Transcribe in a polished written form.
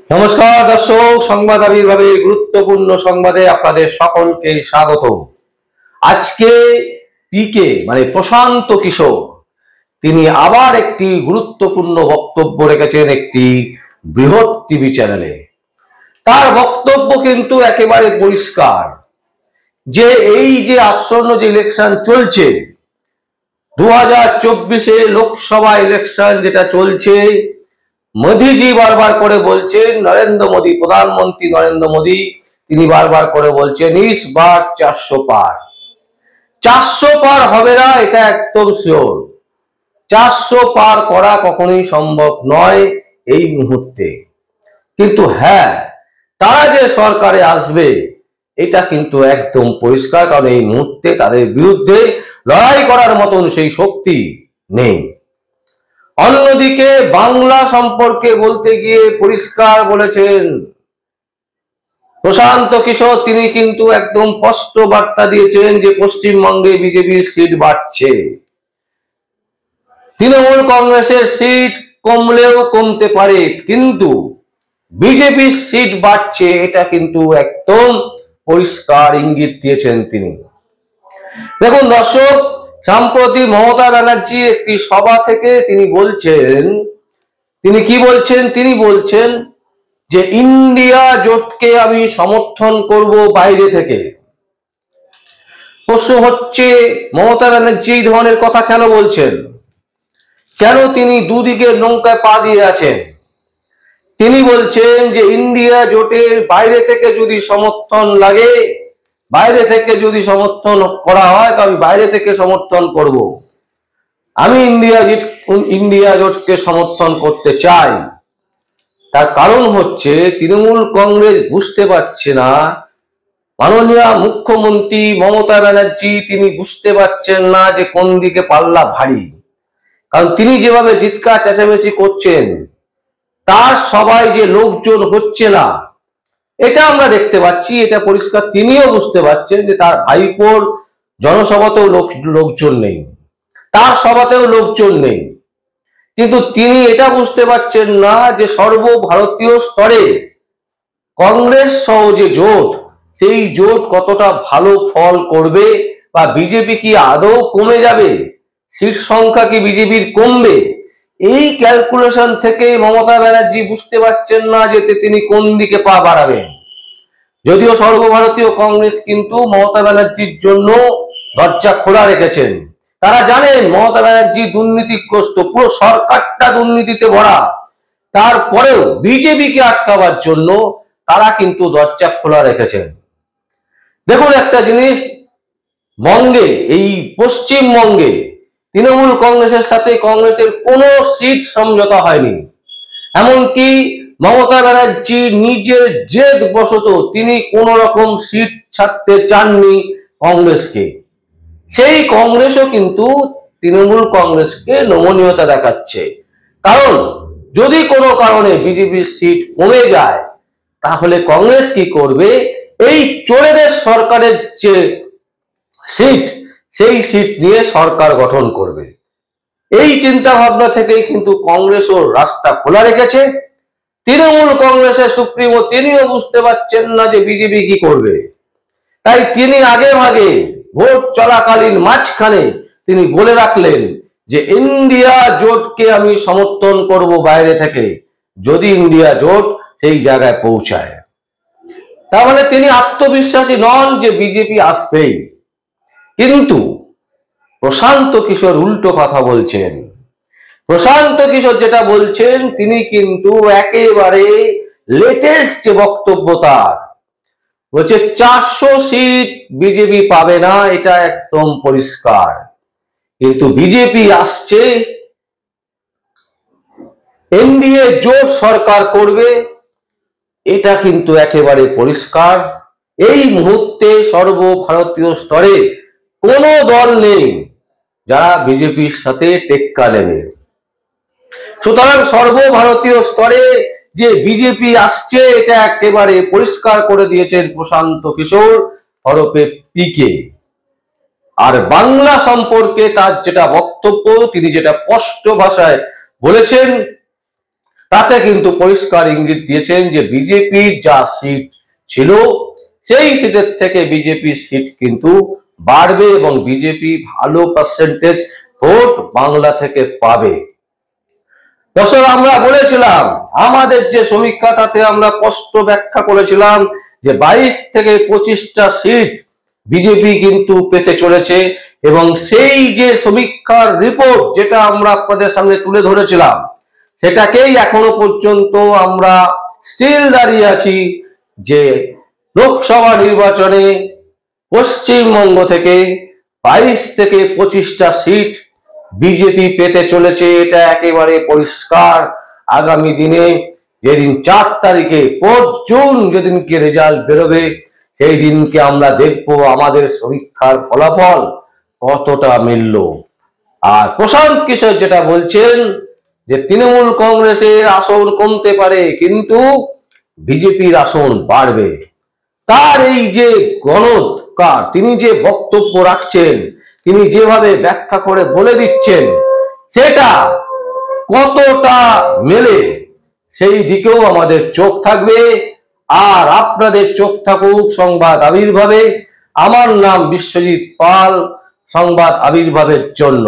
নমস্কার দর্শক, সংবাদ আবির্ভাবের গুরুত্বপূর্ণ সংবাদে আপনাদের সকলকে স্বাগত। আজকে পিকে মানে প্রশান্ত কিশোর তিনি আবার একটি গুরুত্বপূর্ণ বক্তব্য রেখেছেন একটি বৃহৎ টিভি চ্যানেলে। তার বক্তব্য কিন্তু একেবারে পরিষ্কার যে এই যে আসন্ন যে ইলেকশন চলছে 2024-এ লোকসভা ইলেকশন যেটা চলছে, মোদিজি বারবার করে বলছেন, নরেন্দ্র মোদী প্রধানমন্ত্রী নরেন্দ্র মোদী তিনি বারবার করে বলছেন ইস বার 400 পার। 400 পার হবে না, এটা একদম শিওর। 400 পার করা কখনোই সম্ভব নয় এই মুহূর্তে। কিন্তু হ্যাঁ, তারা যে সরকারে আসবে এটা কিন্তু একদম পরিষ্কার, কারণ এই মুহূর্তে তাদের বিরুদ্ধে লড়াই করার মতন সেই শক্তি নেই। অন্যদিকে বাংলা সম্পর্কে বলতে গিয়ে পরিষ্কার বলেছেন প্রশান্ত কিশোর, তিনি কিন্তু একদম স্পষ্ট বার্তা দিয়েছেন যে পশ্চিমবঙ্গে বিজেপির সিট বাড়ছে। তৃণমূল কংগ্রেসের সিট কমলেও কমতে পারে, কিন্তু বিজেপির সিট বাড়ছে, এটা কিন্তু একদম পরিষ্কার ইঙ্গিত দিয়েছেন তিনি। দেখুন দর্শক, সম্প্রতি মমতা ব্যানার্জির একটি সভা থেকে তিনি বলছেন, তিনি কি বলছেন, তিনি বলছেন যে ইন্ডিয়া জোটকে আমি সমর্থন করব বাইরে থেকে। প্রশ্ন হচ্ছে মমতা ব্যানার্জি এই ধরনের কথা কেন বলছেন, কেন তিনি দুদিকে নৌকায় পা দিয়ে আছেন? তিনি বলছেন যে ইন্ডিয়া জোটের বাইরে থেকে যদি সমর্থন লাগে, বাইরে থেকে যদি সমর্থন করা হয় তো আমি বাইরে থেকে সমর্থন করব। আমি ইন্ডিয়া জোটকে সমর্থন করতে চাই। তার কারণ হচ্ছে তৃণমূল কংগ্রেস বুঝতে পারছে না, মাননীয় মুখ্যমন্ত্রী মমতা ব্যানার্জি তিনি বুঝতে পারছেন না যে কোন দিকে পাল্লা ভারী। কারণ তিনি যেভাবে চিৎকার চেঁচামেচি করছেন, তার সবাই যে লোকজন হচ্ছে না এটা আমরা দেখতে পাচ্ছি, এটা পরিষ্কার। তিনিও বুঝতে পারছেন যে তার ভাইপোর জনসভাতেও লোকজন নেই, তার সভাতেও লোকজন নেই, কিন্তু তিনি এটা বুঝতে পারছেন না যে সর্বভারতীয় স্তরে কংগ্রেস সহ যে জোট, সেই জোট কতটা ভালো ফল করবে, বা বিজেপি কি আদৌ কমে যাবে, সিট সংখ্যা কি বিজেপির কমবে। এই ক্যালকুলেশন থেকে মমতা ব্যানার্জি বুঝতে পারছেন না যে তিনি কোন দিকে পা বাড়াবেন। যদিও সর্বভারতীয় কংগ্রেস কিন্তু মমতা ব্যানার্জির জন্য দরজা খোলা রেখেছেন। তারা জানেন মমতা ব্যানার্জি দুর্নীতিগ্রস্ত, পুরো সরকারটা দুর্নীতিতে ভরা, তারপরেও বিজেপিকে আটকাবার জন্য তারা কিন্তু দরজা খোলা রেখেছেন। দেখুন একটা জিনিস, বঙ্গে এই পশ্চিমবঙ্গে তৃণমূল কংগ্রেসের সাথে কংগ্রেসের কোনো সিট সমঝোতা হয়নি। এমনকি মমতা ব্যানার্জি নিজের জেদ বশত তিনি কোন রকম সিট ছাড়তে চাননি কংগ্রেসকে। সেই কংগ্রেসও কিন্তু তৃণমূল কংগ্রেসকে নমনীয়তা দেখাচ্ছে। কারণ যদি কোনো কারণে বিজেপির সিট কমে যায় তাহলে কংগ্রেস কি করবে, এই চোরেদের সরকারের যে সিট, সেই সিট নিয়ে সরকার গঠন করবে। এই চিন্তা ভাবনা থেকেই কিন্তু কংগ্রেসও রাস্তা খোলা রেখেছে। তৃণমূল কংগ্রেসের সুপ্রিমো তিনিও বুঝতে পারছেন না যে বিজেপি কি করবে, তাই তিনি আগে ভাগে ভোট চলাকালীন মাঝখানে তিনি বলে রাখলেন যে ইন্ডিয়া জোটকে আমি সমর্থন করব বাইরে থেকে, যদি ইন্ডিয়া জোট সেই জায়গায় পৌঁছায়। তার মানে তিনি আত্মবিশ্বাসী নন যে বিজেপি আসবেই। কিন্তু প্রশান্ত কিশোর উল্টো কথা বলছেন। প্রশান্ত কিশোর যেটা বলছেন, তিনি কিন্তু একেবারে লেটেস্ট যে বক্তব্য তার, বলছে 400 সিট বিজেপি পাবে না, এটা একদম পরিষ্কার। কিন্তু বিজেপি আসছে, এনডিএ জোট সরকার করবে, এটা কিন্তু একেবারে পরিষ্কার। এই মুহূর্তে সর্বভারতীয় স্তরে কোনো দল নেই যারা বিজেপির সাথে টেক্কা নেবে। সুতরাং সর্বভারতীয় স্তরে যে বিজেপি আসছে এটা একেবারে পরিষ্কার করে দিয়েছেন প্রশান্ত কিশোর ওরফে পিকে। আর বাংলা সম্পর্কে তার যেটা বক্তব্য, তিনি যেটা স্পষ্ট ভাষায় বলেছেন, তাতে কিন্তু পরিষ্কার ইঙ্গিত দিয়েছেন যে বিজেপির যা সিট ছিল সেই সিটের থেকে বিজেপির সিট কিন্তু বাড়বে এবং বিজেপি ভালো পার্সেন্টেজ ভোট বাংলা থেকে পাবে। দর্শক, আমরা বলেছিলাম আমাদের যে সমীক্ষা, তাতে আমরা স্পষ্ট ব্যাখ্যা করেছিলাম যে 22 থেকে 25টা সিট বিজেপি কিন্তু পেতে চলেছে এবং সেই যে সমীক্ষার রিপোর্ট যেটা আমরা আপনাদের সামনে তুলে ধরেছিলাম সেটাকেই এখনো পর্যন্ত আমরা স্টিল দাঁড়িয়ে আছি যে লোকসভা নির্বাচনে পশ্চিমবঙ্গ থেকে 22 থেকে 25টা সিট বিজেপি পেতে চলেছে। এটা একেবারে পরিষ্কার। আগামী দিনে যেদিন 4 তারিখে 4 জুন যেদিনকে রেজাল্ট বেরোবে সেই দিনকে আমরা দেখব আমাদের সমীক্ষার ফলাফল কতটা মিলল। আর প্রশান্ত কিশোর যেটা বলছেন যে তৃণমূল কংগ্রেসের আসন কমতে পারে কিন্তু বিজেপির আসন বাড়বে, তার এই যে গণৎকার, তিনি যে বক্তব্য রাখছেন, তিনি যেভাবে ব্যাখ্যা করে বলে দিচ্ছেন, সেটা কতটা মেলে সেই দিকেও আমাদের চোখ থাকবে। আর আপনাদের চোখ থাকুক সংবাদ আবির্ভাবে। আমার নাম বিশ্বজিৎ পাল, সংবাদ আবির্ভাবের জন্য।